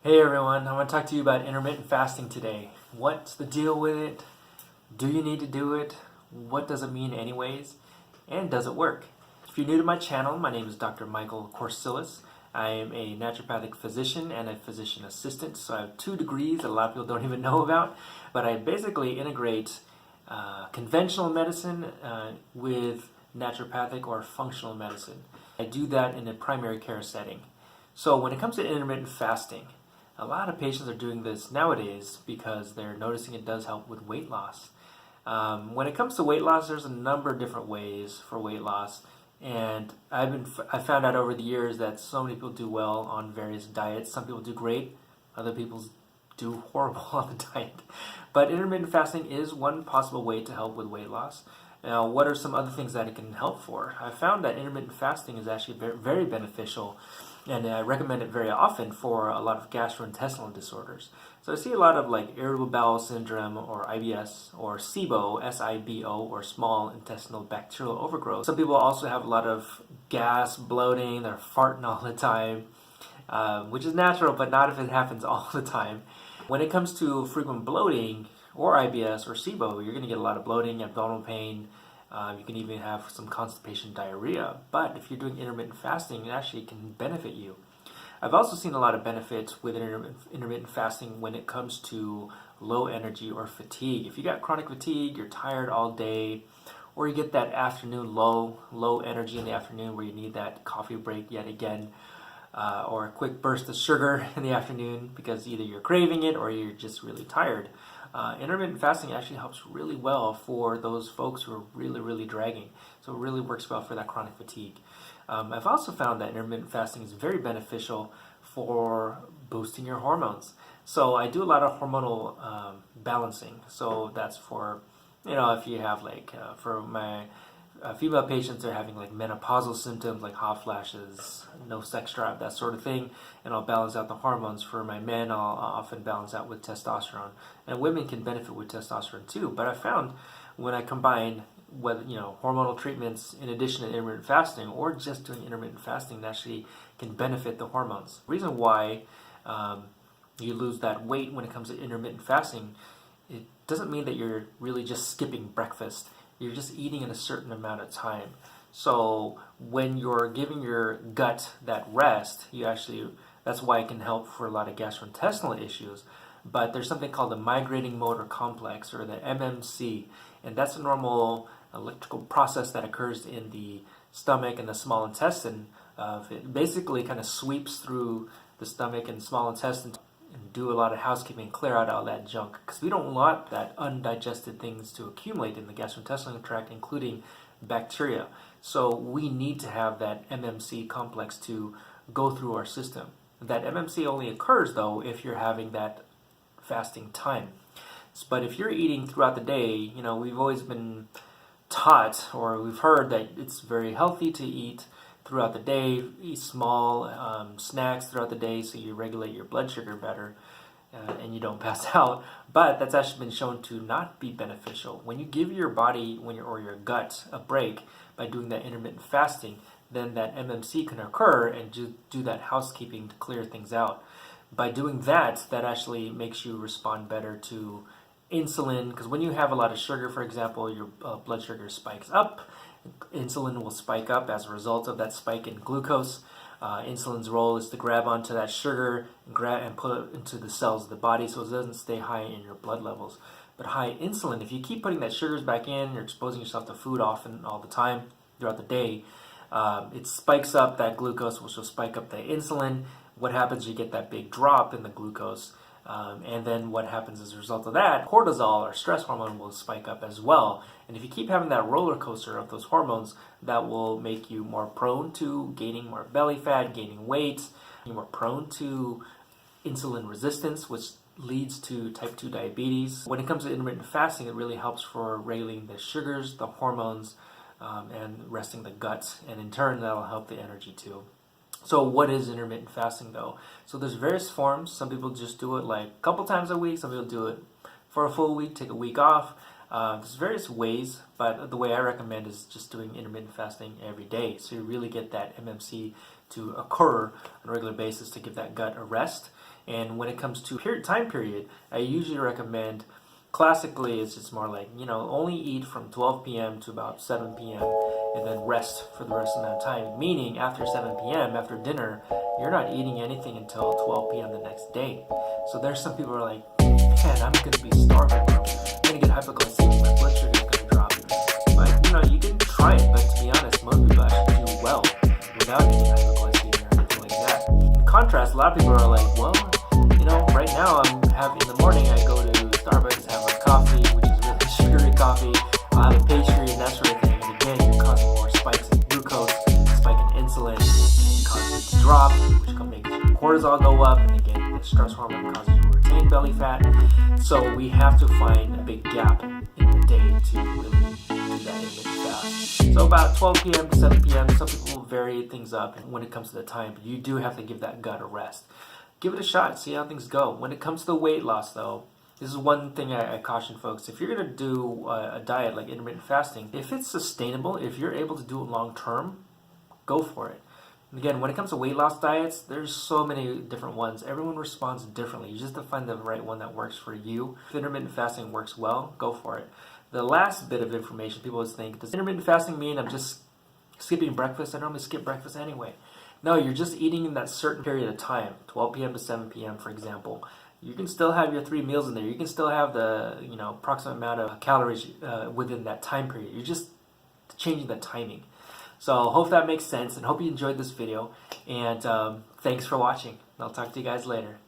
Hey everyone, I want to talk to you about intermittent fasting today. What's the deal with it? Do you need to do it? What does it mean anyways? And does it work? If you're new to my channel, my name is Dr. Michael Corsilis. I am a naturopathic physician and a physician assistant, so I have 2 degrees that a lot of people don't even know about, but I basically integrate conventional medicine with naturopathic or functional medicine. I do that in a primary care setting. So when it comes to intermittent fasting, a lot of patients are doing this nowadays because they're noticing it does help with weight loss. When it comes to weight loss, there's a number of different ways for weight loss, and I found out over the years that so many people do well on various diets. Some people do great, other people do horrible on the diet. But intermittent fasting is one possible way to help with weight loss. Now, what are some other things that it can help for? I found that intermittent fasting is actually very, very beneficial, and I recommend it very often for a lot of gastrointestinal disorders. So I see a lot of like irritable bowel syndrome or IBS or SIBO, S-I-B-O, or small intestinal bacterial overgrowth. Some people also have a lot of gas, bloating, they're farting all the time, which is natural, but not if it happens all the time. When it comes to frequent bloating or IBS or SIBO, you're going to get a lot of bloating, abdominal pain. You can even have some constipation, diarrhea. But if you're doing intermittent fasting, it actually can benefit you. I've also seen a lot of benefits with intermittent fasting when it comes to low energy or fatigue. If you got chronic fatigue, you're tired all day, or you get that afternoon low energy in the afternoon where you need that coffee break yet again, or a quick burst of sugar in the afternoon because either you're craving it or you're just really tired. Intermittent fasting actually helps really well for those folks who are really dragging. So it really works well for that chronic fatigue. I've also found that intermittent fasting is very beneficial for boosting your hormones. So I do a lot of hormonal balancing. So that's for, if you have for my female patients are having like menopausal symptoms like hot flashes, no sex drive, that sort of thing, and I'll balance out the hormones. For my men, I'll often balance out with testosterone, and women can benefit with testosterone too. But I found when I combine whether hormonal treatments in addition to intermittent fasting or just doing intermittent fasting, that actually can benefit the hormones. The reason why you lose that weight when it comes to intermittent fasting, it doesn't mean that you're really just skipping breakfast. You're just eating in a certain amount of time. So when you're giving your gut that rest, that's why it can help for a lot of gastrointestinal issues. But there's something called the migrating motor complex, or the MMC, and that's a normal electrical process that occurs in the stomach and the small intestine. It basically kind of sweeps through the stomach and small intestine and do a lot of housekeeping, clear out all that junk, because we don't want that undigested things to accumulate in the gastrointestinal tract, including bacteria. So we need to have that MMC complex to go through our system. That MMC only occurs though if you're having that fasting time. But if you're eating throughout the day, we've always been taught, or we've heard, that it's very healthy to eat throughout the day, eat small snacks throughout the day so you regulate your blood sugar better and you don't pass out. But that's actually been shown to not be beneficial. When you give your body or your gut a break by doing that intermittent fasting, then that MMC can occur and do that housekeeping to clear things out. By doing that, that actually makes you respond better to insulin, because when you have a lot of sugar, for example, your blood sugar spikes up. Insulin will spike up as a result of that spike in glucose. Insulin's role is to grab onto that sugar and put it into the cells of the body so it doesn't stay high in your blood levels. But high insulin, if you keep putting that sugars back in, you're exposing yourself to food often all the time throughout the day, it spikes up that glucose, which will spike up the insulin. What happens, you get that big drop in the glucose. And then what happens as a result of that, cortisol, or stress hormone, will spike up as well. And if you keep having that roller coaster of those hormones, that will make you more prone to gaining more belly fat, gaining weight. You're more prone to insulin resistance, which leads to type 2 diabetes. When it comes to intermittent fasting, it really helps for regulating the sugars, the hormones, and resting the gut. And in turn, that'll help the energy too. So what is intermittent fasting though? So there's various forms. Some people just do it like a couple times a week. Some people do it for a full week, take a week off. There's various ways, but the way I recommend is just doing intermittent fasting every day. So you really get that MMC to occur on a regular basis to give that gut a rest. And when it comes to time period, I usually recommend, classically, it's just more like, only eat from 12 p.m. to about 7 p.m. and then rest for the rest of the time. Meaning, after 7 p.m., after dinner, you're not eating anything until 12 p.m. the next day. So there's some people who are like, man, I'm going to be starving. I'm going to get hypoglycemia. My blood sugar is going to drop. But, you can try it. But to be honest, most people actually do well without getting hypoglycemia or anything like that. In contrast, a lot of people are like, well, right now in the morning I go to Starbucks, have a coffee, which is really sugary coffee. I'll have a pastry and that sort of thing. And again, you're causing more spikes in glucose, spike in insulin, causes it to drop, which can make your cortisol go up. And again, the stress hormone causes you to retain belly fat. So we have to find a big gap in the day to really do that intermittent fast. So about 12 p.m. to 7 p.m., some people will vary things up when it comes to the time, but you do have to give that gut a rest. Give it a shot, see how things go. When it comes to the weight loss, though, this is one thing I caution folks. If you're going to do a diet like intermittent fasting, if it's sustainable, if you're able to do it long term, go for it. And again, when it comes to weight loss diets, there's so many different ones. Everyone responds differently. You just have to find the right one that works for you. If intermittent fasting works well, go for it. The last bit of information, people always think, does intermittent fasting mean I'm just skipping breakfast? I normally skip breakfast anyway. No, you're just eating in that certain period of time, 12 p.m. to 7 p.m., for example. You can still have your 3 meals in there. You can still have the approximate amount of calories within that time period. You're just changing the timing. So hope that makes sense, and hope you enjoyed this video. And thanks for watching. I'll talk to you guys later.